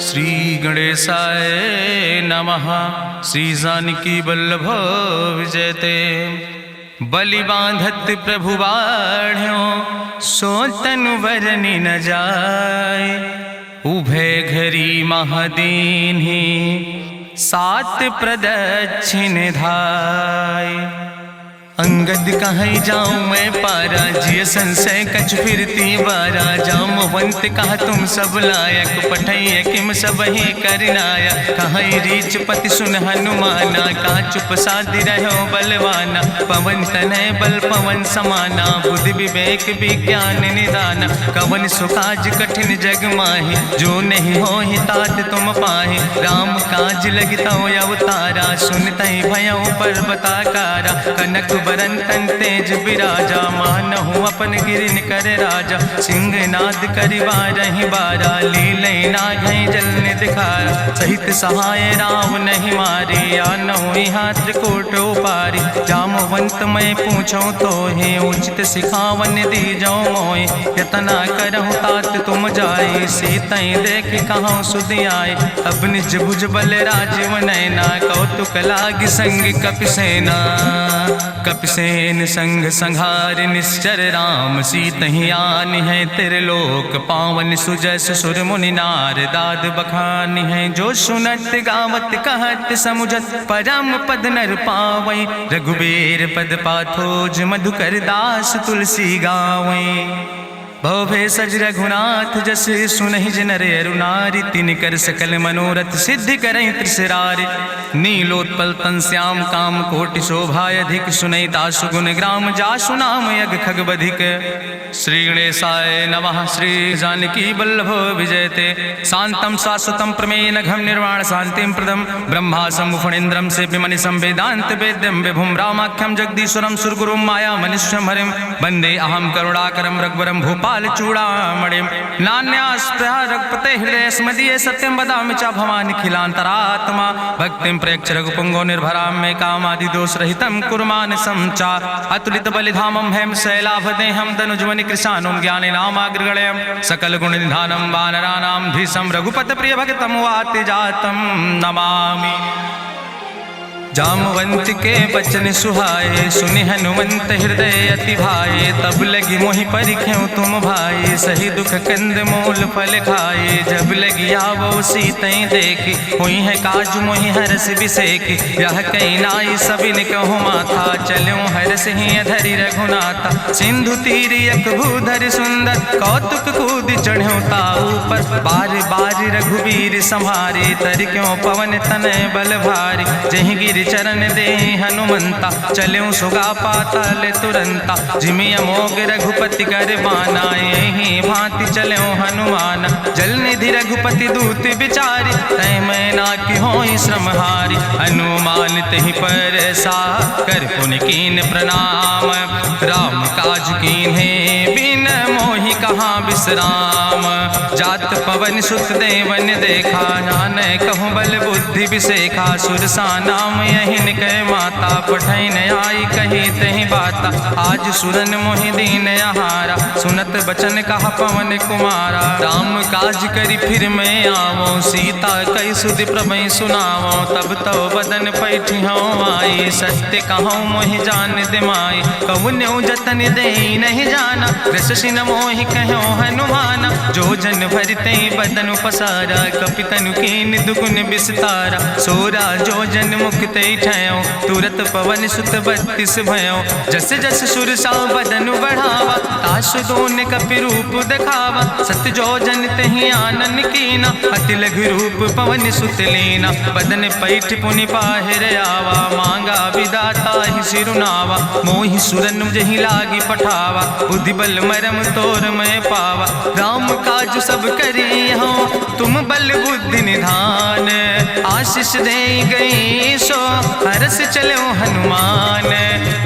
श्री गणेशाय नमः। श्री जानकी वल्लभ विजयते। बलि बांधत प्रभु बाढ़ो सो तनु बरनि न जाय। उभय घरी महादीन्हि सात प्रदक्षिण धाय। अंगद कहीं जाऊं मैं पारा जिय संशय कछ फिरती बारा। जामवंत कहा तुम सब लायक पठैय किम सब ही करनाया। कहीं रीच पति सुन हनुमाना कहा चुप साधि रहो बलवाना। पवन तनय बल पवन समाना बुद्धि विवेक विज्ञान निदाना। कवन सुकाज कठिन जग माहि जो नहीं हो ही तात तुम पाहि। राम काज लगता अवतारा सुनतहि भयो पर्वताकारा। कनक बरन तन तेज बिराजा मानहु अपन गिरिन कर राजा। सिंह नाद करिवा रही बारा लीले नागई जल दिखारा। सहित सहाय राम नहीं मारे आनहु हाथ कोट पारी। जामवंत मैं पूछो तो हे उचित सिखावन दी जाओ मोय। यतना करहु तात तुम जाए सीतई देख कहूँ सुध आए। अब निज भुज बल राजीव नैना कौतुक लाग संग कपिसेना। कपिसेन संग संहार निश्चर राम सीतहि आनि है त्रिलोक पावन। सुजस सुर मुनि नार दाद बखानि है। जो सुनत गावत कहत समुझत परम पद नर पावै। रघुबीर पद पाथोज मधुकर दास तुलसी गावै। भवे सज रघुनाथ जस सुनहि जिनर अरुनारि। तिनकर सकल मनोरथ सिद्धि करहि त्रिसरारि। नीलोत्पल तन श्याम काम कोटि शोभाय अधिक। सुनहि दासु गुण ग्राम जासु नाम यज्ञ खग बधिक। श्री गणेशाय नमः। श्री जानकी वल्लभ विजयते। शांतम शाश्वतम प्रमेय नघम निर्वाण शांतिम प्रदम। ब्रह्मा शंभु फणीन्द्रम सेव्यमणि संवेदांत वेद्यम विभुम रामाख्यम जगदीश्वरम सुरगुरुम माया मनुष्यम हरिम। वंदे अहम करुणाकरम रघुवरम भूपाल चूड़ामणिम। नान्यास्पृहा रघुपते हृदय स्मदीये सत्यम वदामि च भवानि खिलांतरात्मा। भक्तिम प्रयच्छ रघुपुंगो निर्भराम मे कामादि दोष रहितम कुर्मान् समचा। अतुलित बलिधामम हेम शैलाभदेहम दनुजवनि कृशानुम ज्ञाने नामाग्रगण्यम। सकल गुण निधानम वानराणाम धीशम रघुपत प्रिय भक्तम वाति जातम नमामि। जामवंत के बचन सुहाए सुनि हनुमंत हृदय अति भाए। तब लगी मोहि परिख्यों तुम भाई सही दुख कंद मूल फल खाए। जब लगी आवो सीतई देखी हुई है काज मोहि हरस बिसेखी। यह कई नाई सबिन कहु माथा चलूं हरस ही अधरि रघुनाथा। सिंधु तीर यक भूधर सुंदर कौतुक कूद चढ़्यो ताऊ पर। बार बार रघुबीर संहारे तर क्यों पवन तनय बल भारी। जहि गिर चरण दे हनुमंता चल्यों सुगा पाताल तुरंता। जिमि अमोघ रघुपति कर बाना यही भांति चल्यों हनुमान। जल निधि रघुपति दूत बिचारी तय मैं ना कि होई श्रमहारी। हनुमान तहि पर सा कर पुनि कीन प्रणाम। राम काज कीन्हे बिन मोहि कहाँ विश्राम। जात पवन सुत देवन देखा नानय कहूँ बल बुद्धि विसेखा। सुरसा नाम यहिन कह माता पठैन आई कही तहि बाता। आज सुरन मोहि दीन आहारा सुनत बचन कहा पवन कुमारा। राम काज करी फिर मैं आवो सीता कई सुधि प्रभु सुनावो। तब तो बदन पैठी हूँ आई सत्य कहूँ मोहि जान दिमाई। कहुन्यु जतन दे नहीं जाना रससिन मोहि कहो हनुमाना। जो जन भरते बदन पसारा कपितनु कीन दुगुन विस्तारा। सोरा जो जन मुक्ते ठयो तुरत पवन सुत 32 भयो। जस जस सुरसा बदन बढ़ावा तासु दोन कपि रूप दिखावा। सत जो जन तहि आनन कीना अति लघु रूप पवन सुत लीना। बदन पैठ पुनि पाहिर आवा मांगा विदाता ही सिरुनावा। मोहि सुरन जहि लागी पठावा बुद्धि बल मरम तोर मैं पावा। राम काज सब करी हो तुम बल बुद्धि निधान। आशीष दे गई सो हरस चलो हनुमान।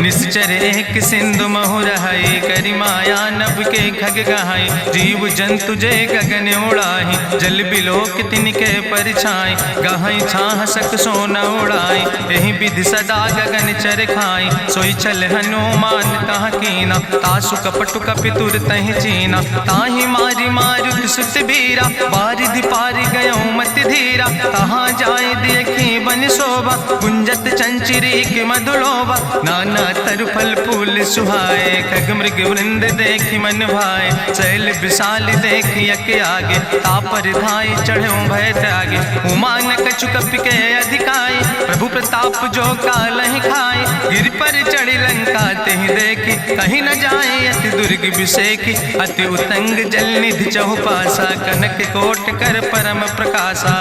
निश्चर एक सिंधु महु रहाई करी माया नभ के खग गहाई। जीव जंतु जे गगन उड़ाही जल बिलोक तिनके परछाई। गहाई छाह सक सोना उड़ाई यही विधि सदा गगन चर खाई। सोई चल हनुमान तहाँ कीना तासु कपटु कपि तुर तहि चीना। ताहि मारी मारुत सुत बीरा बारिधि पारि गयो मति धीरा, कहाँ जाए देखी बन शोभा, गुंजत चंचरी के मधुलोभा, नाना तरु फल फूल सुहाए, खग मृग वृंद देखी मन भाए, शैल विशाल देखी यके आगे, तापर धाय चढ़ो भय त्यागे, उमान कछु कपि के अधिकाई, प्रभु प्रताप जो कालहि खाए, गिर पर चढ़ी लंका तेहि देखी, कहीं न जाए अति दुर्ग विषेखी, अति उतंग जल निधि चहुपासा, कनक कोट कर परम प्रकाशा,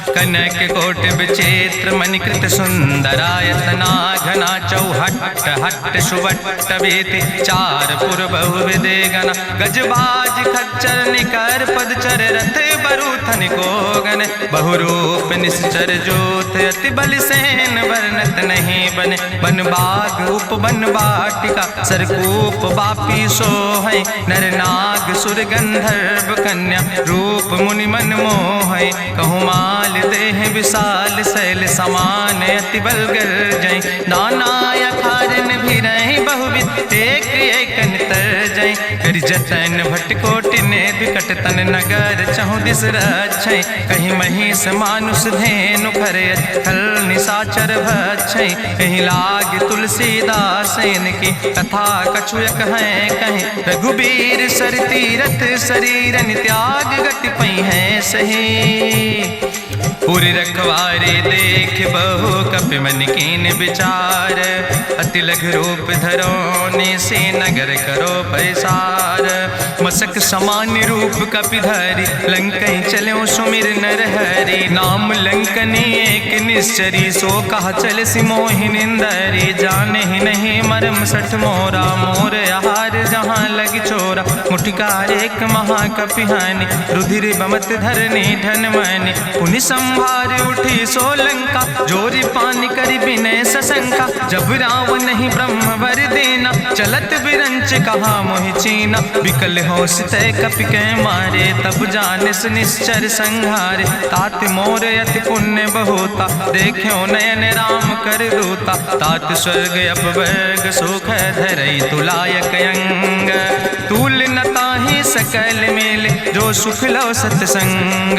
कनक कोट विचित्र मणिकृत सुंदरायतना, घना चौहट्ट हट्ट सुवट्ट वेति, चार पुर बहु विदे गण, गजबाज खच्चर निकर पदचर, रथ बरूथन को गण, बहुरूप निश्चर जोत, अति बल सेन वर्णत नहीं बने, बन बाग उप बन बाटिका, सरकूप बापी सोहै, नर नाग सुर गंधर्व कन्या, रूप मुनि मन मोहै, कहूँ माल देह विशाल शैल समान, अति बल गर्जै, नाना अखारन भी रही बहुविध, एक एक तर जय, कर जतन भटकोटि ने विकट तन नगर, चहु दिस रक्षै, कहीं महिष मानुष धेनु खरे, खल निशाचर भक्षै, कहीं लाग तुलसीदास इनकी, कथा कछुयक है कहीं, रघुबीर सर तीरथ शरीरन त्याग गति पई है सही, पूरी रखवारे देख बहु कपि मन कीन विचार, अति लघु रूप धरोने से नगर करो पैसार, मसक समान रूप कपि धरि, लंकई चलो सुमिर नर हरि, नाम लंकनी एक निश्चरी, सो कहा चल सिमोहि निंदरी, जाने ही नहीं मरम सठ मोरा, मोर आहार जहाँ लग चोरा, मुठिकार एक महाकपि हानि, रुधिर बमत धरनी धन मनि, पुनि संभार उठी सोलंका, जोरी पानी करी विनय सशंका, जब रावण नहीं ब्रह्म वर देना, चलत बिरंच कहा मोहि चीना, विकल होश तय कपि के मारे, तब जानिस निश्चर संहारे, तात मोर अति पुण्य बहुता, देख्यो नयन राम कर दूता, तात स्वर्ग अपवर्ग सुख धरई तुलायक अंग, तूल न ताहि सकल मेल, जो सुख लो सत्संग,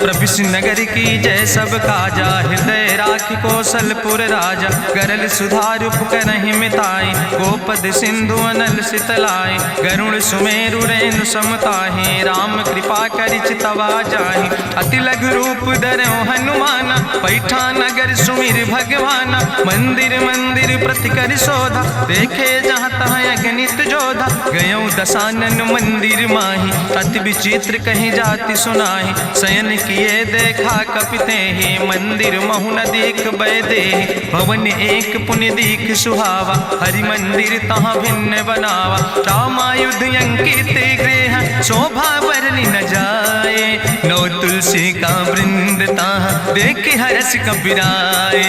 प्रभिस नगर की जय सब काजा, हृदय राखि कौशलपुर राजा, गरल सुधार उपकरहि मिताई, गोपद सिंधु अनल सितलाई, गरुड़ सुमेरु रेणु समताहि, राम कृपा करि चितवा जाहि, अति लघु रूप धरौ हनुमाना, पैठा नगर सुमिर भगवाना, मंदिर मंदिर प्रति कर शोधा, देखे जहाँ तहाँ अगणित जोधा, गयौ दशानन मंदिर माही, अति विचित्र कहीं जाति सुनाही, शयन किए देखा कपिते ही, मंदिर महु न देख बैदे, भवन एक पुण्य दीख सुहावा, हरि मंदिर तहाँ भिन्न बनावा, रामायुध अंकित गृह, शोभा बरली न जाए, नौ तुलसी का वृंद तहाँ देख हरस कपिराए,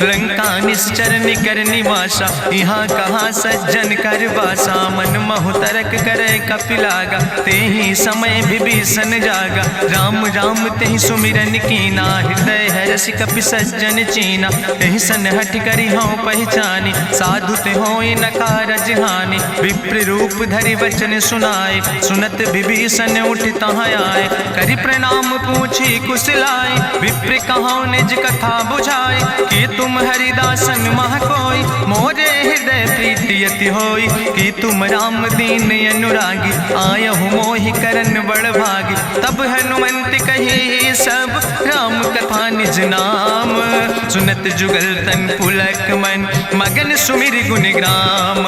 लंका निश्चर निकर निवासा, यहाँ कहाँ सज्जन कर बासा, मन महु तरक करे कपिलागा, ते ही समय विभीषण जागा, राम राम तेहि सुमिरन कीना, हृदय हरस कपि सज्जन चीना, तेहि सन हठ करी हूँ पहचानी, साधु ते होई न कारज हानि, विप्र रूप धरि वचन सुनाए, सुनत विभीषण उठ तहाँ आए, करि प्रणाम पूछी कुशलाए, विप्र कहाँ निज कथा बुझाए, कि तुम हरिदासन मह कोई, मोरे हृदय प्रीति अति होई, कि तुम राम दीन अनुरागी, आयहु मोहि करन बड़ भागी, तब हनुमंत कही सब राम कथा निज नाम, सुनत जुगल तन पुलक मन, मगन सुमिर गुण ग्राम,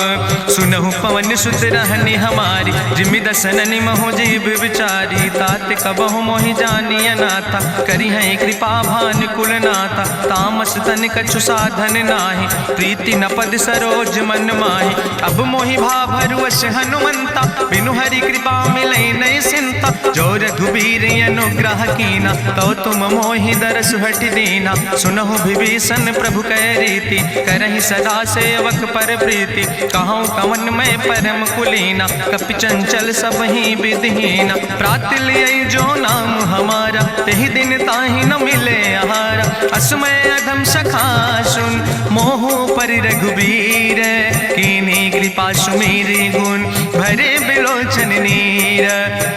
सुनहु पवन सुत रहनी हमारी, जिमि दसननि महु जीव विचारी, तात कबहु मोहि जानी अनाथा, करी है कृपा भान कुल नाथा, तामस तन कछु साधन नाही, प्रीति न पद सरोज मन माही, अब मोहि भाभरुवश हनुमंता, बिनु हरि कृपा मिलै नहीं सिंता, जो रघुबीर अनुग्रह कीना, तो तुम मोहि दरस हट दीना, सुनहु विभीषण प्रभु कै रीति, करहि सदा सेवक पर प्रीति, कहूँ कवन में परम कुलीना, कपि चंचल सब ही विधिहीना, प्रात लिय जो नाम हमारा, तेहि दिन ताहि न मिले आहारा, असमय अधम सखा सुन, मोहु पर रघुबीर, कीन्ही कृपा सुमेरि गुण, भरे बिलोचन नीर,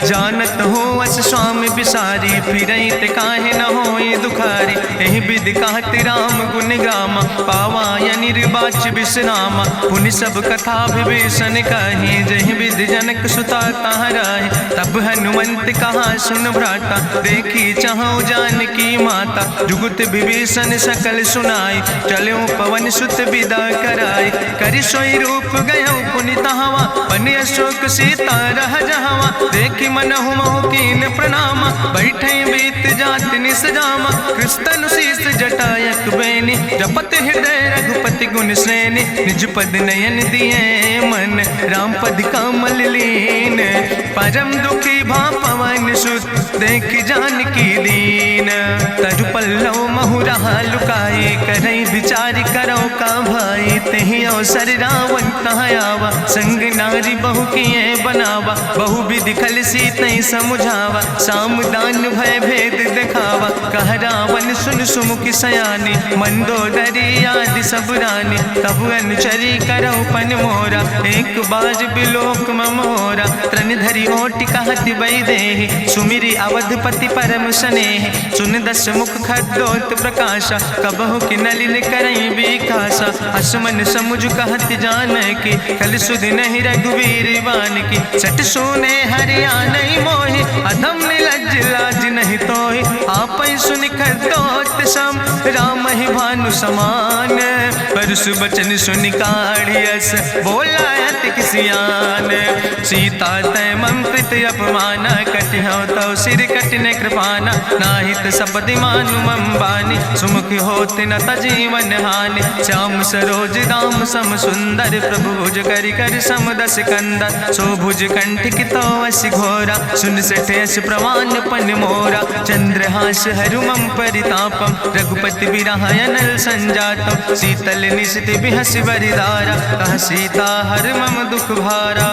जानत हो अस स्वामी बिसारी, फिरई ते काहे न होई दुखारी। एहि विधि कहत राम गुण गामा, पावा निर्बाच विश्रामा। पुनि सब कथा विभीषण कही, जहि विधि जनक सुता कहाँ रहे। तब हनुमंत कहा सुन भ्राता, देखी चाहूँ जानकी माता। जुगुत विभीषण सकल सुनाई, चलो पवन सुत विदा कराई। करि सोई रूप गयो पुनि तहवा, बन अशोक सीता रह जहवा। देखी मनहु महु कीन प्रणामा, बैठे बीत जात निस जामा। कृष्ण शीस जटायक बेनी, जपत हृदय रघुपति गुण श्रेणी। निज पद नयन दिए मन, राम पद कमल लीन। परम दुखी भा पवन सुत, देख जानकी दीन। तरु पल्लव महु रहा लुकाई, करई विचार करो का भाई। तेहि अवसर रावण तहाँ आवा, संग नारी बहु किए बनावा। बहु विधि खल सीतै समुझावा, साम दान भय भेद दिखावा। कह रावण सुन सुमुखी सयानी, मंदोदरी आदि सब रानी। तब अनुचरी करो पन मोरा, एक बार बिलोक ममोरा। त्रन धरि ओटि कहत बई देहि, सुमिरी अवधपति परम स्नेह। सुन दस मुख खद्योत प्रकाशा, कबहु कि नलिन करई बिकासा। असमन समुझ कहत जानकी, कल सुध नहीं रघुवीर बान की। सट सुने हरियाणई मोहि, अधम निलज्ज लाज नहीं तोहि। आपै सुनि खद्योत सम, राम ही भानु समान। परसु बचन सुनि काढ़ियस, बोला अति किसियान। सीता तै मम कृत अपमाना, कटिहौ तौ सिर कटिन कृपाना। नाहित सपदि मानु मम बानी, सुमुख होत न तजीवन हानि। श्याम सरोज दाम सम सुंदर, प्रभु भुज करि कर सम दस कंदर। सो भुज कंठ कितो अस घोरा, सुन सठेस प्रमाण पन मोरा। चंद्रहास हरु मम परितापम, रघुपति बिरहायनल संजातम। शीतल निशित बिहस बरिदारा, कह सीता हर मम दुख भारा।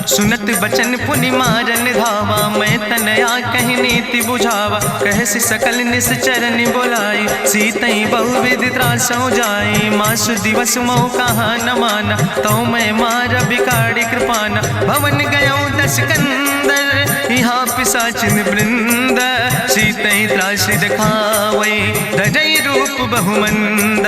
सुनत बचन पुनि मारन धावा, मैं तनया कहि नीति बुझावा। कहसि सकल निश्चरन बोलाई, सीतई बहुविधि त्रासौ जाई। मासु दिवस मोह कहा न माना, तो मैं मार बिकाड़ी कृपाना। भवन गयो दस कंदर, यहाँ पिशाचिन वृंद। सीतई त्रास दिखावई, धजई रूप बहुमंद।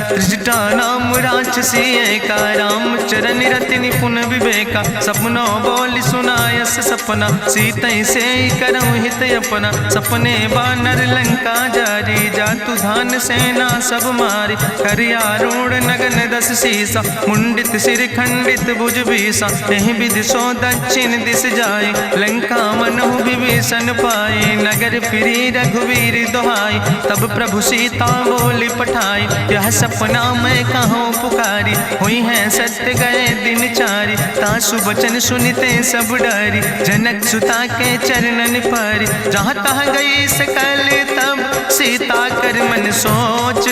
त्रिजटा नाम राक्षसी एका, राम चरण रति निपुण विवेका। सपनो बोल सुनायस सपना, सीतई से करऊँ हित अपना। सपने बानर लंका जारी, जातु धान सेना सब मारी। करियारूढ़ नगन दस सीसा, मुंडित सिर खंडित भुज बीसा। एहि विधि सो दक्षिण दिस जाय, लंका मनहु विभीषण पाए। नगर फिरी रघुवीर दोहाई, तब प्रभु सीता बोली पठाई। यह सपना मैं कहूँ पुकारी, हुई है सत्य गए दिन चारी। तासु बचन सुनते सब डरी, जनक सुता के चरणन पर। जहाँ तहाँ गई सकल तब, सीता कर मन सोच।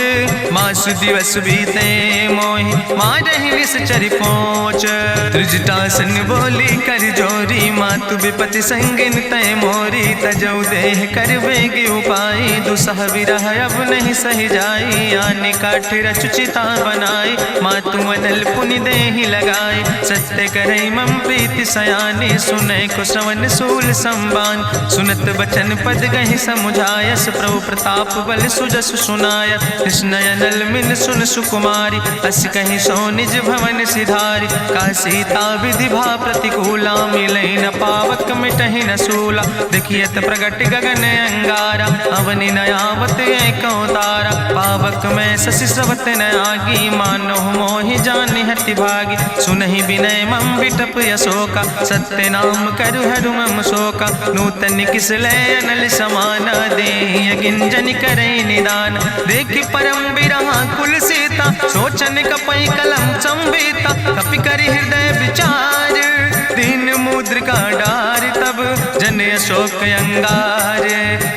मासु दिवस बीते मोहि, मारहि निश्चर पहुँच। त्रिजटासन बोली कर जोरी, मातु विपति संगिन तय मोरी। तजौ देह कर बेगी उपाय, दुसह विरह अब नहीं सही जाई। आने काठ रचुचिता बनाई, मातु मनल पुनि देहि लगाई। सत्य करई मम प्रीति सयानी, सुनै को श्रवण सूल संबान। सुनत बचन पद गहि समुझायस, प्रभु प्रताप बल सुजस सुनाय। कृष्णयनल मिन सुन सुकुमारी, अस कहि सो निज भवन सिधारी। का सीता विधि भा प्रतिकूला, मिलै न पावक मिटहि न सूला। देखियत प्रगट गगन अंगारा, अवनि नयावत एको तारा। पावक में शशि स्रवत न आगी, मानो मोहि जानि हति भागी। सुनहि विनय मम विटप यशोका, सत्य नाम करु हरु मम शोका। नूतन किस लय अनल समाना, देहि गिंजन करई निदान। देखि परम बिरहा कुल सीता, सोचन कपई कलम संवेता। कपि करि हृदय विचार, दीन मुद्रिका डार। तब जन अशोक अंगार,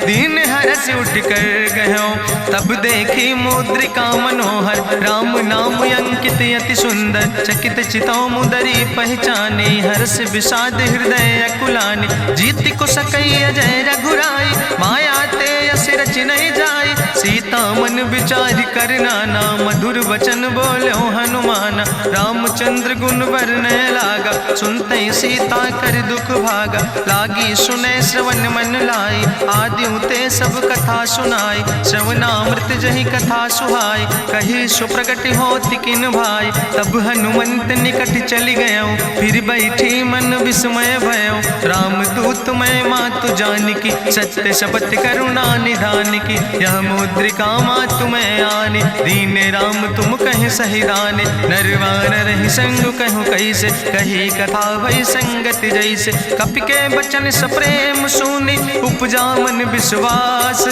दीन हरस उठ कर गयो। तब देखी मुद्रिका मनोहर, राम नाम अंकित अति सुंदर। चकित चितौ मुदरी पहचानी, हर्ष विषाद हृदय अकुलानी। जीत को सकई अजय रघुराई, माया ते यस रच नहीं जाई। सीता मन विचार कर नाना, मधुर वचन बोलो हनुमाना। रामचंद्र गुण वरने लागा, सुनते सीता कर दुख भागा, लागी सुने श्रवण मन लाई, आदियों ते सब कथा सुनाई, श्रवणामृत जही कथा सुहाई, कही सुप्रगट होति किन भाई, तब हनुमंत निकट चली गयो, फिर बैठी मन विस्मय भयो, राम दूत मैं मातु जानकी, सत्य शपथ करुणा निधान की, यह मुद्रिका मातु मैं आने, दीन राम तुम कहे सही दाने, नरवान रही संग कहूँ कैसे, कही कथा भई संगति जैसे, कपि के बचन सप्रेम सुनी, उपजा मन विश्वास,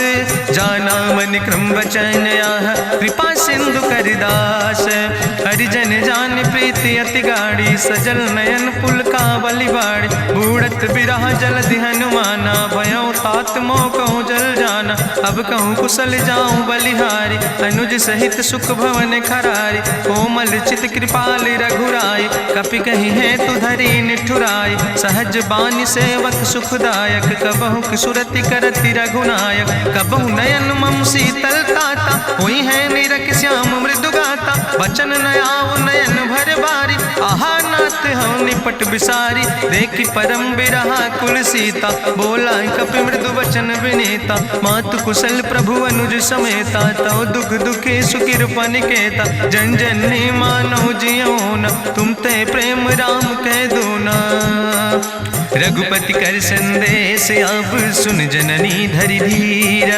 जाना मन क्रम वचन आह, कृपा सिंधु करिदास, हरिजन जान प्रीति अति गाड़ी, सजल नयन पुलकावली बाड़ी, बूढ़त बिरह जलधि हनुमाना, भयो तात मोह कहूँ जल जाना, अब कहूँ कुशल जाऊँ बलिहारी, अनुज सहित सुख भवन खरारी, कोमल चित कृपाल रघुराई, कपि कही है तु धरी निठुराई, सहज बानी सेवक सुखदायक, कबहु किशुरति करति रघुनायक, कबहु नयन मम शीतल ताता, हुई है निरख श्याम मृदु गाता, बचन नयाव नयन भर बारी, आहा नाथ हम निपट बिसारी, देखी परम बिरहा कुल सीता, बोला कपि मृदु वचन विनीता, मातु कुशल प्रभु अनुज समेता, तव दुख दुखी सुकृपा निकेता, जन जननी मानो जियो न, तुम ते प्रेम राम कह दो ना, रघुपति कर संदेश अब सुन जननी धरि धीर,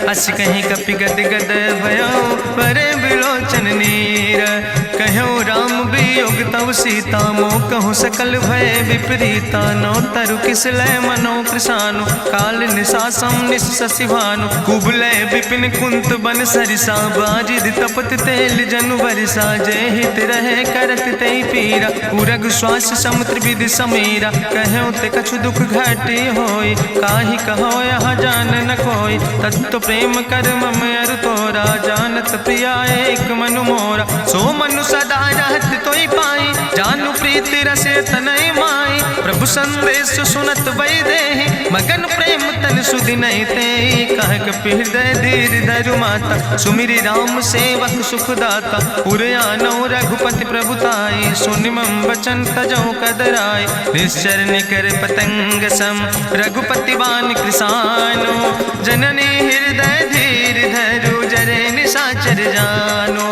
अस कहीं कपि गद गद भयो परे बिलोचन नीर, कहो राम वियोग तव सीता, मोह कहूँ सकल भय विपरीता, नौ तरु किस लय मनो कृशानु, काल निशासम निशि भानु, कुबलय विपिन कुंत बन सरिसा, बाजिद तपत तेल जनु बरिसा, जय हित रहे करत ते पीरा, उरग श्वास समुद्र विधि समीरा, कहो ते कछु दुख घटी होई, काहि कहो यहाँ जान न कोई, तत्व प्रेम कर मम अरु तोरा, जानत प्रिया एक मनु मोरा, सो मनु सदा रहत तोई पाई, जानु प्रीति रसे तनय माई, प्रभु संदेश सुनत वै देहि, मगन प्रेम तन सुधि नहीं ते, कह कपि हृदय धीर धरु माता, सुमिरि राम सेवक सुखदाता, उरयानो रघुपति प्रभुताई, सुनि मम वचन तजौ कदराई, निश्चर निकर पतंग सम, रघुपति बान कृसानो, जननी हृदय धीर धरु जरे निशाचर जानो,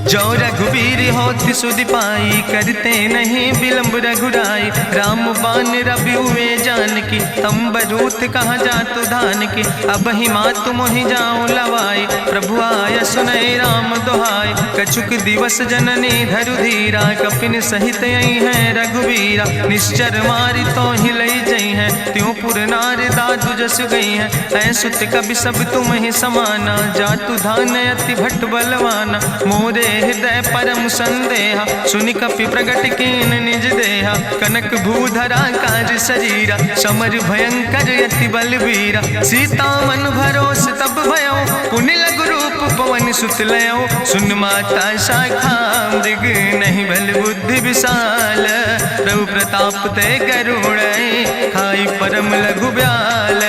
जो रघुवीर होति सुधि पाई, करते नहीं विलंब रघुराई, राम बान रवि हुए जानकी, तंबरूथ कहाँ जातु धान की, अब ही मातु मोहि जाऊँ लवाई, प्रभु आय सुनय राम दुहाई, कछुक दिवस जननी धरु धीरा, कपिन सहित यही है रघुवीरा, निश्चर मारी तो ही लई जई है, त्यों पुर नार दादु जस गई है, ऐसुत कभी सब तुम ही समाना, जातु धान अति भट्ट बलवाना, मोरे हृदय परम संदेहा, सुनि कपि प्रगट कीन निज देहा, कनक भूधरा काज शरीरा, समर भयंकर यति बलवीरा, सीता मन भरोस तब भयो, पुनि लघु रूप पवन सुत लयो, सुन माता शाखा मृग नहीं बल बुद्धि विशाल, प्रभु प्रताप ते गरुड़ खाई परम लघु ब्याल,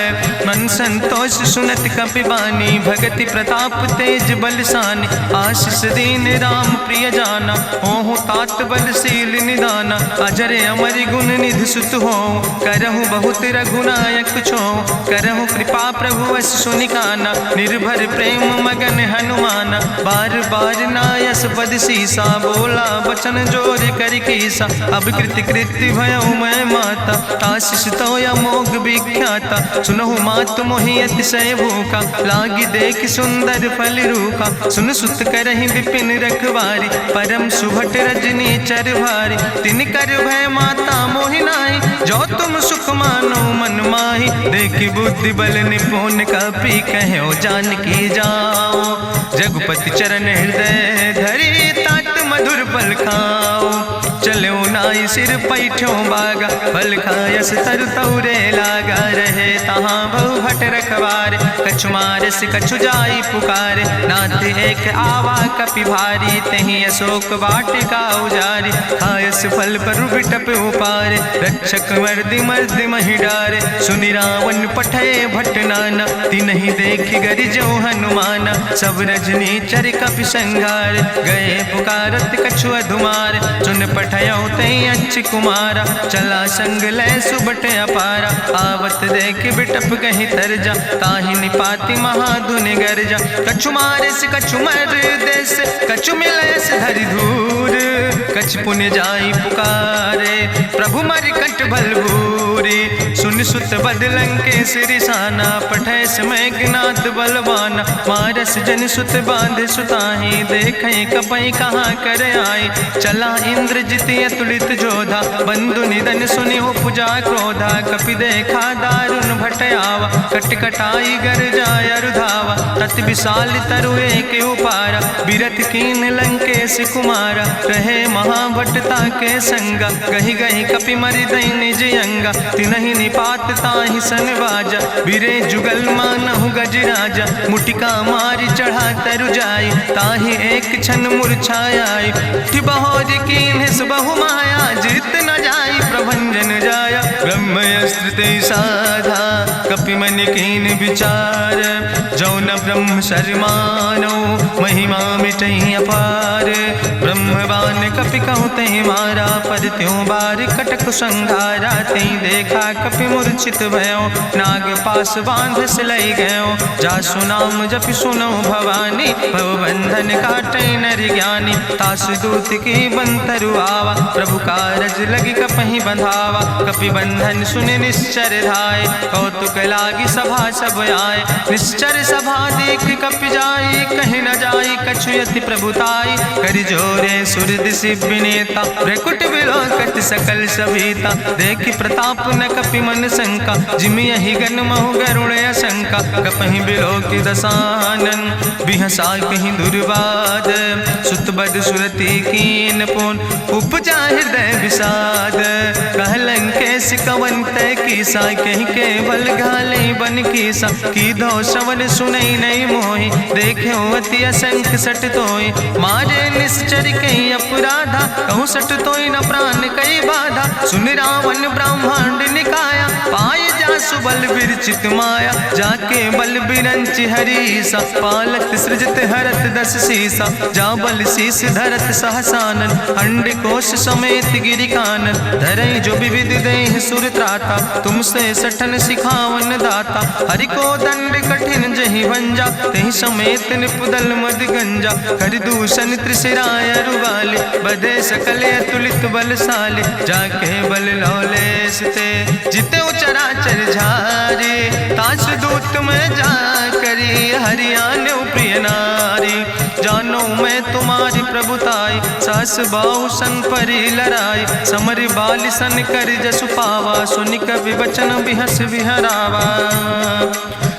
मन संतोष सुनत कपि बानी, भगति प्रताप तेज बलसानी, आशीष दीन राम प्रिय जाना, ओहु तात बलशील निदाना, अजर अमर गुण निधि सुत हो, करहु बहुत रघुनायक छो, करहु कृपा प्रभु वश सुनिकाना, निर्भर प्रेम मगन हनुमाना, बार बार नायस पद सीसा, बोला बचन जोर कर कीसा, अब कृति कृति भयो मैं माता, आशीष तो अमोघ विख्याता, सुनहु मातु मोहि अतिशय भूखा, लागी देख सुंदर फल रूखा, सुन सुत करहि विपिन रखवारी, परम सुभट रजनी चर भारी, तिन कर भय माता मोहि नाहि, जो तुम सुख मानो मन माहि, देखि बुद्धि बल निपुण कपि कहो जानकी जाओ, रघुपति चरण हृदय धरि तात मधुर फल खाओ, चलो नाई सिर पैठो बागा, फल खायस तरु तौरे लागा, रहे तहाँ बहु भट रखवारे। कछु मारस कछु जाई पुकारे, नाथ एक आवा कपि भारी। तहीं अशोक वाटिका उजारी, खायस फल पर बिटप उपारे। रक्षक मर्दि मर्दि महि डारे, सुनि रावण पठय भट नाना। तिन्हि देखि गरिजौ हनुमाना, सब रजनी चर कपि संघार। गए पुकारत कछु अधुमार, सुन पठयौ तई अच्छ कुमारा। चला संग लय सुबट अपारा, आवत देख बिटप कहीं तरजा। ताहि निपाति महाधुनि गर्जा, कछु मारिस कछु मर देस। कछु मिलयस धरि धूर, कछ पुण्य जाई पुकारे। प्रभु मरि कंठ भल भूरी, सुन सुत बद लंकेश रिसाना। पठय समय ज्ञात बलवाना, मारस जन सुत बांध सुताहि। देखें कपई कहाँ कर आए, चला इंद्रजित अतुलित जोधा। बंधु निधन सुनि उपजा क्रोधा, कपि देखा दारुण भट आवा। कट कटाई गर जाय रुधावा, तत विशाल तरु एक उपारा। बिरथ कीन लंकेश कुमारा, रहे महाभटता के संगा। गहि गहि कपि मरि दई निज अंगा, तिन्हि निपात ताहि सन बाजा। बिरे जुगल मानहु गजराजा, मुटिका मारि चढ़ा तरु जाई। ताहि एक क्षण मूर्छाई, बहोज कीन्हिस बहु माया। जीत न जाई प्रभंजन जाया, ब्रह्मयस्त्र ते साधा। कपि मन कीन विचार, जौ न ब्रह्म शर्मानो। महिमा मिटई अपार, ब्रह्मवान कपि कहु तहि मारा। पर त्यों बार कटक संघारा, तई देखा कपि मूर्छित भयो। नाग पास बांध सिलई गयो, जासु नाम जपि सुनो भवानी। भव बंधन काटई नर ज्ञानी, तासु दूत की बंतरु आवा। प्रभु कारज लगी कपहि बंधावा, कपि बंधन सुनि निश्चर धाय। कौतुक लागी सभा सब आए, निश्चर सभा देख कपि जाई। कहीं न जाई कछु यति प्रभुताई, कर जोरे सुर दिसि विनेता। भ्रकुट विलोकत सकल सभीता, देखि प्रताप न कपि मन शंका। जिमि यहि गन महु गरुण शंका, कपहि बिलोकि दसानन। बिहसा कहीं दुर्वाद, सुत बद सुरति कीन पुन। उपजा हृदय विषाद, कहलन कैस कवन तय कीसा। कहीं केवल घाले बन कीसा, की दो श्रवण सुनई नहीं मोहि। देखे अति असंख सट तोय, मारे निश्चर कई अपराधा। कहूँ सट तोय न प्राण कई बाधा, सुन रावण ब्रह्मांड निकाया। पाय जासु बल विरचित माया, जाके बल बिरंचि हरीसा। पालत सृजत हरत दस सीसा, जा बल शीस धरत सहसानन। अंड कोश समेत गिरि कानन, धरई जो विविध देह सुर त्राता। तुमसे सठन सिखावन दाता, हरि को दंड कठिन जहि भंजा। तहि समेत निपुदल मद गंजा, कर दूषण त्रिशिराय रुवाले। बधे सकल अतुलित बलशाले, जाके बल लौलेस ते। जिते चराचर झारे, तास दूत में जा करी। हरियाणा प्रिय नारी, जानो मैं तुम्हारी प्रभुताई। सास बाहु सन परी लड़ाई, समर बाल सन कर जसु पावा। सुनि कवि वचन बिहस विहरावा,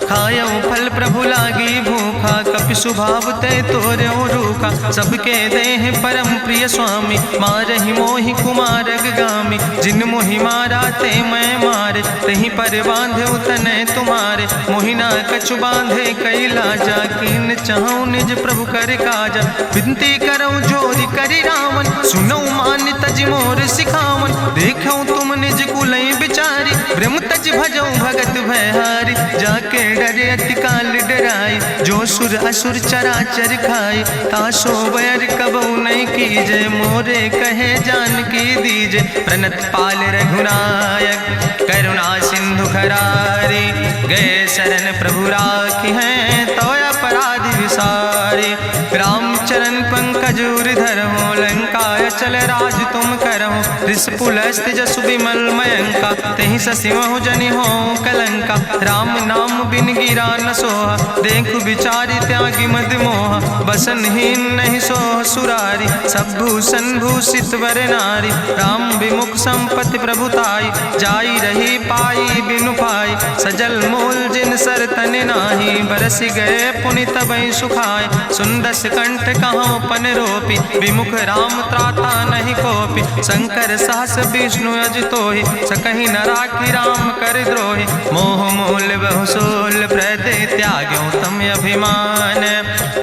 खायौ फल प्रभु लागी भूखा। कपि स्वभाव ते तोर्यो रूखा, सबके देह परम प्रिय स्वामी। मारहि मोहि कुमारग गामी, जिन मोहि मारा ते मैं मारे। तहीं पर बांधे तनै तुम्हारे, मोहिना कछु बांधे कई लाजा। कीन चाहूं निज प्रभु कर काजा, विनती करऊं जोरि करि रावण। सुनऊ मान तज मोर सिखावन, देखऊं तुम निज कुलई बिचारी। ब्रह्म तज भजऊं भगत भयहारी, जाके डरे अति काल डराई। जो सुर असुर चराचर खाई, तासो बैर कबऊ नहीं कीजे। मोरे कहे जान की दीजे, प्रणत पाल रघुनायक। करुणा सिंधु खरारी, गए शरण प्रभु राखी हैं। तो अपराध विसारी, रामचरण पंकज उर धरहु। लंकाय चल राज तुम करहु, रिसपुलस्त जसु विमल मयंका। तहि ससिमहु जनि हो कलंका, राम नाम बिन गिरा न सोहा। देखु विचारि त्यागी मद मोहा, बसनहीन नहीं सोह सुरारी। सब भूषण भूषित वर नारी, राम विमुख संपत्ति प्रभुताई। जाई रही पाई बिनु पाई, सजल मूल जिन सर तन नाही। बरस गए पुनि तबई सुखाए। सुंदस कंठ कहाँ पन रोपी, विमुख राम त्राता नहीं कोपी। शंकर सहस विष्णु अजितोहि, सकहि न राखी राम कर द्रोहि। मोह मूल बहुसूल प्रदे त्याग्यो तम अभिमान।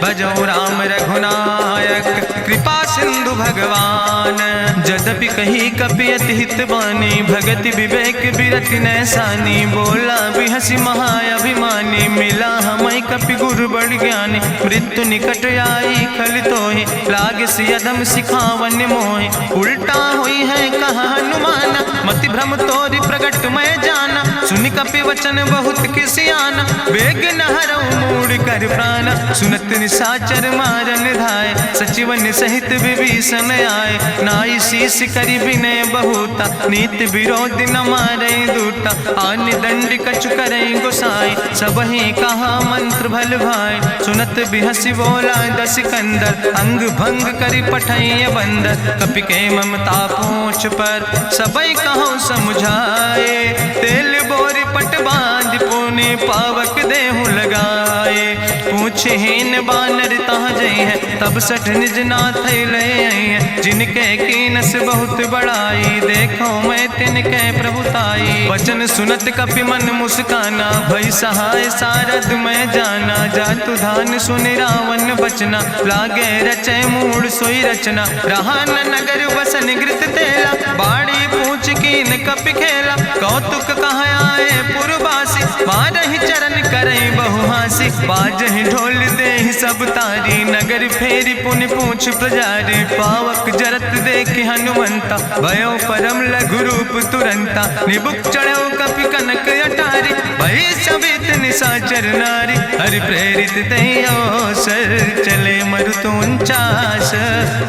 भजो राम रघुनायक कृपा सिंधु भगवान। यद्यपि कही कपि अति हित बानी, भगति विवेक बिरति नैसानी। बोला बिहसी महाअभिमानी, मिला हमै कपि गुरु बड़ ज्ञानी। मृत्यु निकट आई खल तोहि, लागे सियदम सिखावन मोहि। उल्टा हुई है कहा हनुमाना, मति भ्रम तोरि प्रगट मैं जाना। सुनि कपि वचन बहुत किसियाना, बेग न हरऊ मूढ़ कर प्राण। सुनत निशाचर मारन धाय, सचिवन सहित विभीषण आए। नाई शीस करि विनय बहुता, नीति विरोध न मारे दूता। आन दंड कछु करे गोसाई, सबहि कहा मंत्र भल भाई। सुनत बिहसी बोला दस कंदर, अंग भंग करि पठैय बंदर। कपि के ममता पूछ पर, सबई कहो समुझाए। तेल बोरी पट बांध पुनि पावक देहु लगाए। पूछहीन बानर तहाँ जई है, तब सठ निज नाथ ले आई है। जिनके कीनस बहुत बड़ाई, देखो मैं तिनके प्रभुताई। वचन सुनत कपि मन मुस्काना, भई सहाय सारद मैं जाना। जातु धान सुनि रावण बचना, लागे रचे मूढ़ सोई रचना। रहा न नगर बसन घृत तेला, बाड़ी पूछ कीन कपि खेला। कौतुक कहाँ आए पुरवासी, मारहि चरण करई बहु हासी। बाजहि ढोल देहि सब तारी, नगर फेरी पुनि पूछ प्रजारी। पावक जरत देख हनुमंता, भयो परम लघु रूप तुरंता। निबुक चढ़ो कपि कनक अटारी, भई सबित निशाचर नारी। हरि प्रेरित तहि अवसर, चले मरुत 49।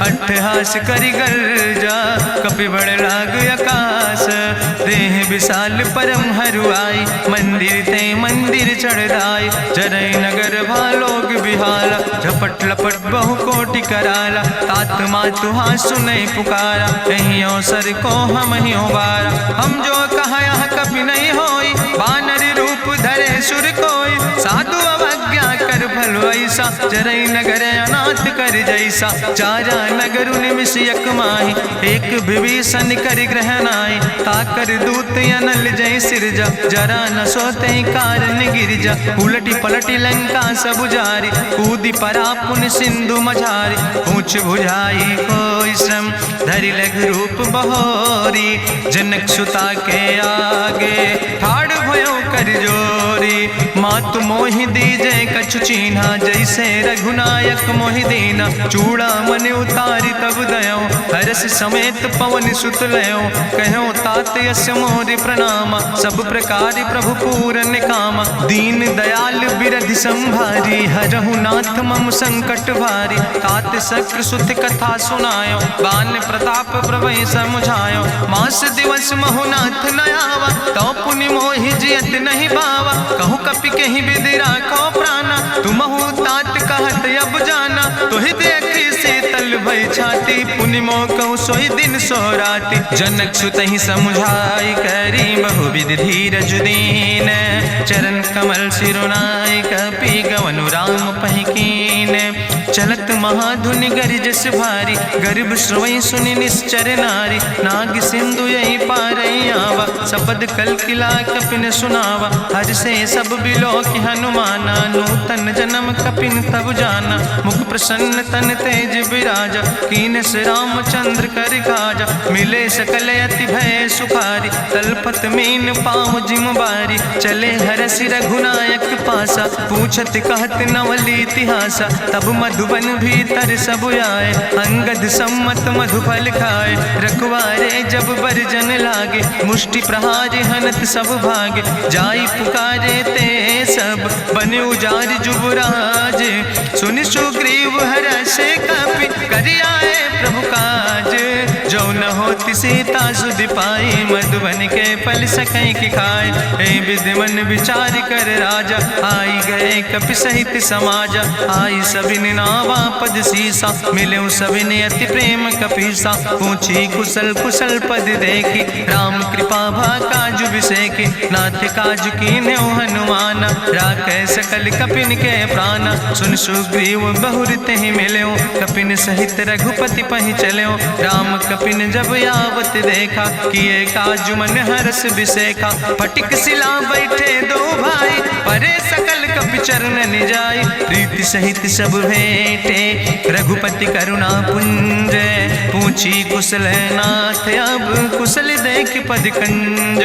अट्ठहास करि गर्जा, कपि बड़ लाग आकाश। देह विशाल परम हरुआई, मंदिर ते मंदिर चढ़ाई। जरई नगर भालोग बिहाला, झपट लपट बहु कोटि कराला। तात मातु हाँ सुनै पुकारा, कहीं अवसर को हम ही उबारा। हम जो कहा यहाँ कभी नहीं होई, बानर रूप धरे सुर कोई। साधु अवज्ञा कर भल ऐसा, जरई नगर अनाथ कर जैसा। चारा नगर निमिष यक माही, एक विभीषण कर ग्रह नाई। ताकर दूत अनल जय सिरजा, जरा न सोते कारण गिरजा। उलटी पलटी लंका सब जारी, कूदी परा पुन सिंधु मझारी। पूछ बुझाई कोई श्रम, धरि लघु रूप बहोरी। जनक सुता के आगे, ठाड़ भयो कर जोरी। मातु मोहि दीजे कछु चीन्हा, जैसे रघुनायक मोहि दीना। चूड़ा मन उतारी तब दयो, हरस समेत पवन सुत लयो। कहो तात यस मोरि प्रणामा, सब प्रकार प्रभु पूरन कामा। दीन दयाल बिरधि संभारी, हरहु नाथ मम संकट भारी। तात शक्र सुत कथा सुनायो, बान प्रताप प्रभय समुझायो। मास दिवस महु नाथ न आवा, तो पुनि मोहि जियत नहीं बावा। कहु कपि कहीं विधि राखो प्राणा, तुमहु तात कहत अब जाना। तुहि देखी शीतल भई छाती, पुनि मोह कहु सोई दिन सो राति। जनक सुतहि समुझाई, करी बहुविधि धीरज दीन। चरण कमल सिरुनाई, कपि गवनु राम पहि कीन। चलत महाधुनि गरिजस भारी, गर्भ श्रोई सुनि निश्चर नारी। नाग सिंधु यही पारई आवा, सबद कल किला कपिन सुनावा। हर से सब बिलो कि हनुमाना, नूतन जन्म कपिन तब जाना। मुख प्रसन्न तन तेज विराजा, कीनस रामचंद्र कर काजा। मिले सकल अति भय सुखारी, तलपत मीन पाँव जिम बारी। चले हरसि रघुनायक पासा, पूछत कहत नवल इतिहासा। तब मधुबन भीतर सब आए, अंगद सम्मत मधुफल खाए। रखवारे जब बरजन लागे, मुष्टि प्रहारे हनत सब भागे। जाई पुकारे ते सब, बने उजार जुबराज। सुनि सुग्रीव हर्षे कपि, करि आए प्रभु काज। जो न होति सीता सुध पाई, मधुबन के फल सकई की खाए। ए विधि मन विचार कर राजा, आई गए कपि सहित समाजा। आई सबिन नावा पद सीसा, मिले सबिन अति प्रेम कपीसा। पूछी कुशल कुशल पद देखी, राम कृपा भा काजु विसेखी। नाथ काजु कीन्हे हनुमान, राखे सकल कपिन के प्राण। सुन सुग्रीव बहुर तेहि मिल्यो, कपिन सहित रघुपति पहि चल्यो। राम कपिन जब आवत देखा, किए काजु मन हरस विसेखा। फटिक सिला बैठे दो भाई, परे सकल कपि चरण जाय। प्रीति सहित सब भेंटे, रघुपति करुणा पुंज। पूछी कुशल नाथ, अब कुशल देख पद कंज।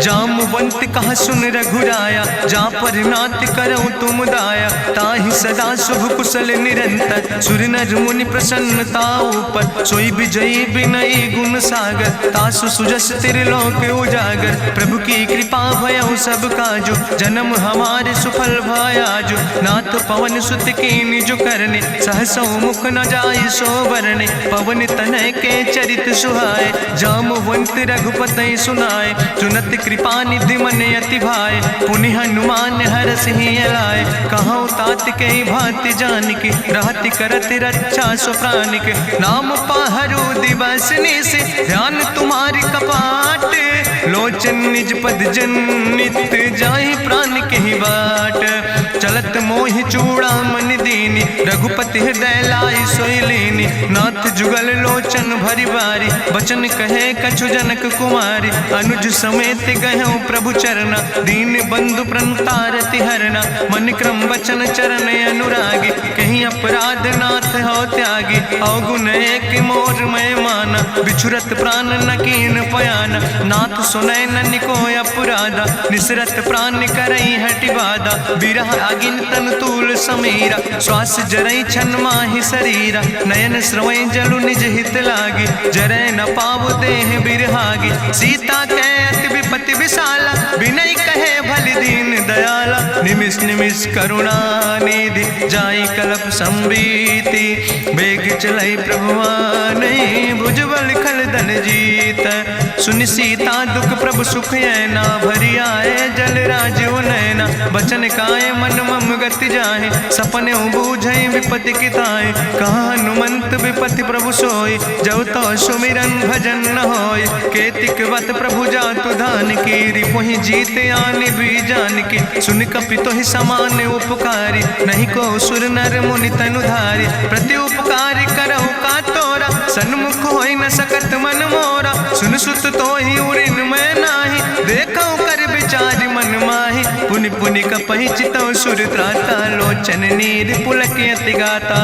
जामवंत कहा सुन रघुराया, जा पर नाथ करऊं तुम दाया। ताहि सदा शुभ कुशल निरंतर, सुर नर मुनि प्रसन्नता ऊपर। सोई विजयी विनयी गुण सागर, तासु सुजस त्रिलोक उजागर। प्रभु की कृपा भयउ सब काजु, जन्म हमारे सुफल भयाजु। नाथ पवन सुत कीन्हि जो करने, सहसौ मुख न जाय सो बरने। पवन तनय के चरित सुहाए, जामवंत रघुपति सुनाए। चुनत कृपा निधि मन अति भाए, पुनि हनुमान हरषि लाए। कहौं तात के भांति जानकी, रहति करत रक्षा सो प्राणिक। नाम पाहरु दिवस निश, ध्यान तुम्हारी कपाट। लोचन निज पद जनित, जाहि प्राण के ही बाट। चलत मोहि चूड़ामणि दीनी, रघुपति हृदय लाई सोई लीनी। नाथ जुगल लोचन भरि बारी, बचन कहे कछु जनक कुमारी। अनुज समेत गहऊँ प्रभु चरना, दीन बंधु प्रणतारति हरना। मन क्रम वचन चरण अनुरागी, कहीं अपराध नाथ हो त्यागी। अवगुण एक मोर मैं माना, बिछुरत प्राण न कीन पयाना। नाथ सुनय ननि को अपराधा, निसरत प्राण करई हटि बाधा। बिरह अगिन तन तूल समीरा, श्वास जरई छन माहि शरीरा। नयन श्रवई जलु निज हित लागी, जरय न पाव देह बिरहागी। सीता के अति विपति विशाला, विनय कहे भलि दीन दयाला। निमिष निमिष करुणा निधि, जाई कलप संबीति। बेग चलई प्रभुआनहि, भुजबल खल धन जीत। सुनि सीता दुख प्रभु सुख ऐना, भरि आए जल राजो नैना। बचन काए मन मम गति जाहे, सपने बूझई विपति किताए। कहा हनुमंत विपति प्रभु सोई, जब तो सुमिरन भजन न होय। केतिक वत प्रभु जातु धान की, रिपुहि जीत आने भी जान की। सुन कपि तोहि समान उपकारी, नहीं को सुर नर मुनि तनु धारी। प्रति उपकारी करहु का तोरा, सन्मुख होई न सकत मन मोरा। सुन सुत तोहि उरिन मैं नाही, देखौ कर विचार मन माहि। पुनि पुनि कपहि चितौ सुर त्राता, लोचन नीर पुलक अति गाता।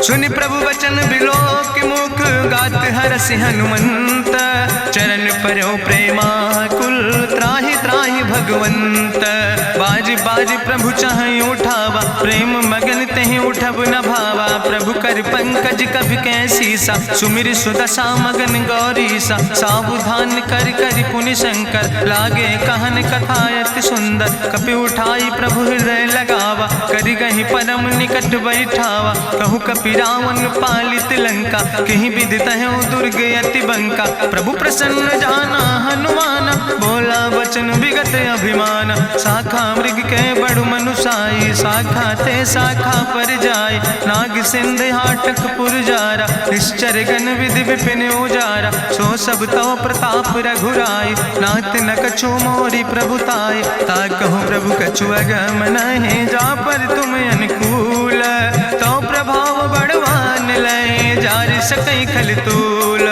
सुनि प्रभु वचन बिलोक मुख, गात हरषि हनुमंत। चरण परौ प्रेमाकुल, त्राहि त्राहि भगवंत। बाज बाज प्रभु चाहि उठावा, प्रेम मगन तेहि उठब न भावा। प्रभु कर पंकज कभि कैसीसा, सुमिर सुदशा मगन गौरीसा। सावधान कर कर पुनि शंकर, लागे कहन कथा अति सुंदर। कपि उठाई प्रभु हृदय लगावा, करि गहि परम निकट बैठावा। कहु कपि रावण पालित लंका, कहि विधि तहु दुर्ग अति बंका। प्रभु प्रसन्न जाना हनुमाना, बोला वचन विगत अभिमान। शाखा मृग के बड़ु मनुसाई, शाखा ते शाखा पर जाय। नाग सिंध हाटक पुरजारा, निश्चर गण विधि विपिन उजारा। सो सब तव प्रताप रघुराई, नाथ न कछु मोरी प्रभुताई। ताकहु प्रभु कछु अगम नहीं, जा पर तुम अनुकूल। तो प्रभाव बड़वान लय, जार सकई खल तूल।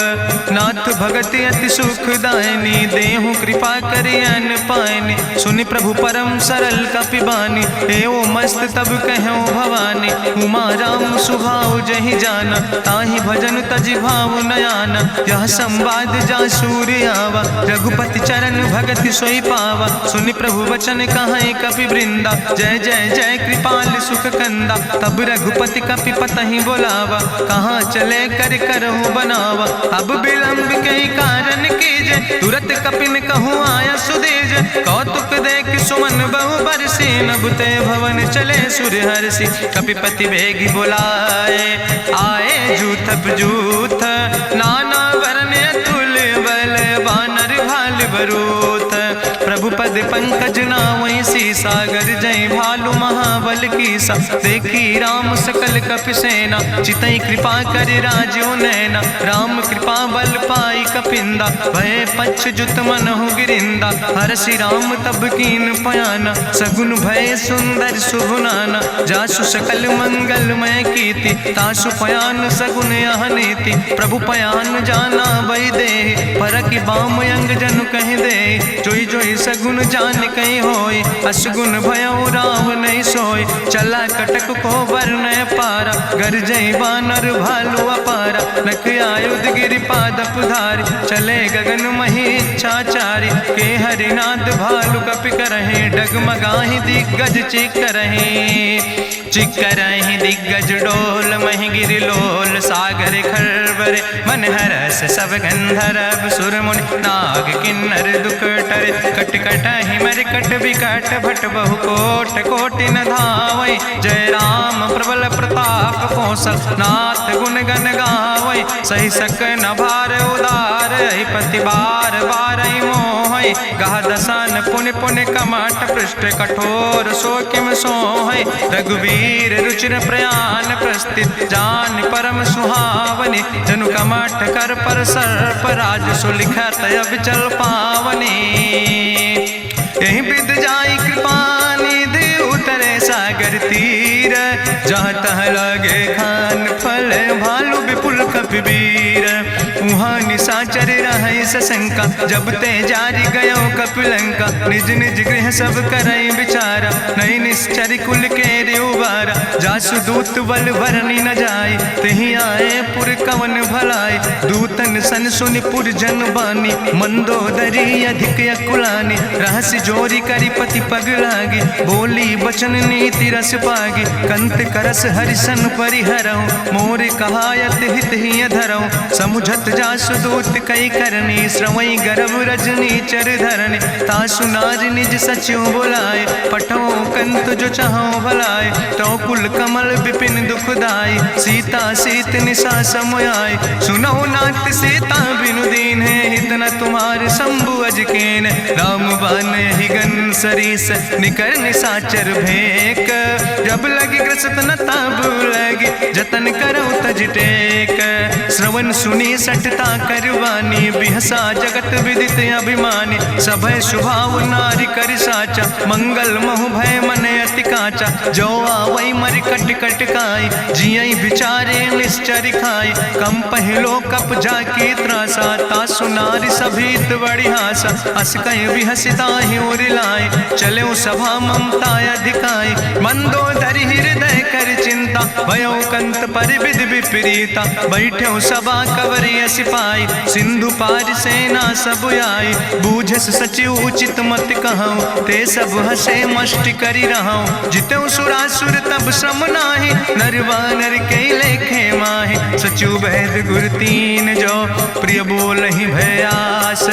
नाथ भगति अति सुखदायनी, देहु कृपा करि अन पायनि। सुनि प्रभु परम सरल कपिबानी, एवं मस्त तब कहूँ भवानी। उमा राम सुभाव जहि जाना, ताहि भजन तजि भाव नयाना। यह संवाद जा सूर्य आवा, रघुपति चरण भगति सोई पावा। सुनि प्रभु वचन कहाई कपि वृंदा, जय जय जय कृपाल सुख कंदा। तब रघुपति कपि पतहि बोलावा, कहाँ चले कर करहु बनावा। अब विलंब कई कारण कीजे, तुरत कपिन कहूँ आया सुदेज। कौतुक देख सुमन बहु बरसी, नभते भवन चले सूर्य हर्षि। कपिपति बेगी बुलाए, आए जूथ जूथ नाना वरने बरूथ। प्रभु पद पंकज नावै सी सागर जय भालु महाबल की सा। देखी राम सकल कपि सेना चितई कृपा कर राजो नैना। राम कृपा बल पाई कपिंदा भय पछ जुत मनहु गिरिंदा। हरषि राम तब कीन पयाना सगुन भय सुंदर शुभ नाना। जासु सकल मंगलमय कीर्ति तासु पयान सगुन यह नीति। प्रभु पयान जाना भई दे परखि बाम अंग जनु कहि दे। जोई जोई सगुन जान कहीं होय असगुन भयो राम नहीं सोय। चला कटक को वर्ण पारा गरजई बानर भालू अपारा। नख आयुध गिरि पादप धारी चले गगन मही इच्छाचारी। के हरिनाद भालु कपि करहि डगमगाहि दिग्गज चिकरहि दिग्गज डोल महि गिरि लोल। सागर खरबरे मन हरस सब गंधर्व सुर मुनि नाग किन्नर दुख टरे। कट कटहि मरकट विकट भट बहु कोट कोटि न धावै। जय राम प्रबल प्रताप कौशल नाथ गुण गण गावै। सही सक न भार उदार पति बार बार मोहै। गह दसन पुनि पुनि कमठ पृष्ठ कठोर सो किम सोहै। रघुवीर रुचिर प्रयाण प्रस्थित जान परम सुहावनी। जनु कमठ कर पर सर्प राज सुलिखत अविचल पावनी। यही विद जाई कृपा निधि उतरे सागर तीर। जहाँ तह लगे खान फल भालू विपुल कपिवीर। उहाँ निशाचर रहै सशंका जब ते जारी गयो कपिलंका। निज निज गृह सब करई विचारा नहीं निश्चर कुल के उबारा। जासु दूत बल भरनी न जाय तेहि आए पुर कवन भलाई। दूतन सन सुनि पुर जन बानी मंदोदरी अधिक अकुलानी। रहस्य जोरी करी पति पग लागी बोली बचन नीति रस पागी। कंत करस हरिसन परिहरऊँ मोर कहायत हित ही धरऊँ। समुझत जासु दूत कई करनी श्रवई गर्भ रजनी चर धरनी। तासु नाज निज सचिव बुलाए पठो कंत जो चाहो भलाए। तो कुल कमल विपिन दुखदाई सीता सीत निशा समयाय। सुनो नाथ सीता बिनु दीन है हित न तुम्हार शंभु अजकेन। राम बान ही गन सरीस निकर निशाचर भेक। जब लगी ग्रसत न तब लगी जतन करो तज टेक। श्रवण सुनी सटता करवानी बिहसा जगत विदित अभिमानी। सभय स्वभाव नारी कर साचा मंगल महु भय मन अति काचा। जो आवै मर कट कट काई जियई बिचारे निश्चर खाई। कम पहलो कप जाकी त्रासा तासु नारी सभीत बड़ी हासा। अस कहीं बिहसिता ही उरिलाए चले सभा ममता अधिकाई। मंदोदरी हृदय कर चिंता भयो कंत पर विधि विपरीता। बैठो सभा कवरिय सिपाही सिंधु पार सेना सब आई। बूझस सचिव उचित मत कहूँ ते सब हसे मष्ट करी रहूँ। जितऊ सुरासुर तब श्रम नाही नर वानर के लेखे माहि। सचिव वैद गुर तीन जो प्रिय बोल ही भयास।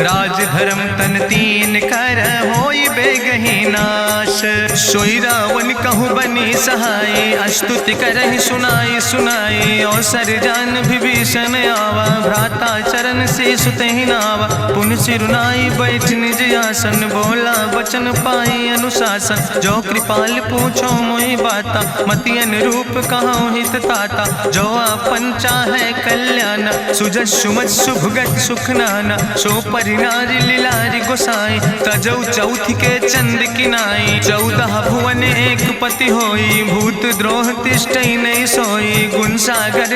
राज धर्म तन तीन कर होई बेगही नाश। सोई रावण कहूँ बनी सहाय अस्तुति करहि सुनाई सुनाई। अवसर जान विभीषण आवा भ्राता चरण से सुतहि नावा। पुन सिरुनाई बैठ निज आसन बोला वचन पाई अनुशासन। जो कृपाल पूछो मोहि बाता मति अनुरूप कहूँ हित ताता। जो आपन चाहे कल्याण सुजस सुमत सुभगत सुख नाना। सो परिनारी लीलारी गोसाई तजौ चौथ के चंद किनाई। 14 भुवन एक पति होई भूत द्रोह तिष्ठई नहीं सोई। गुण सागर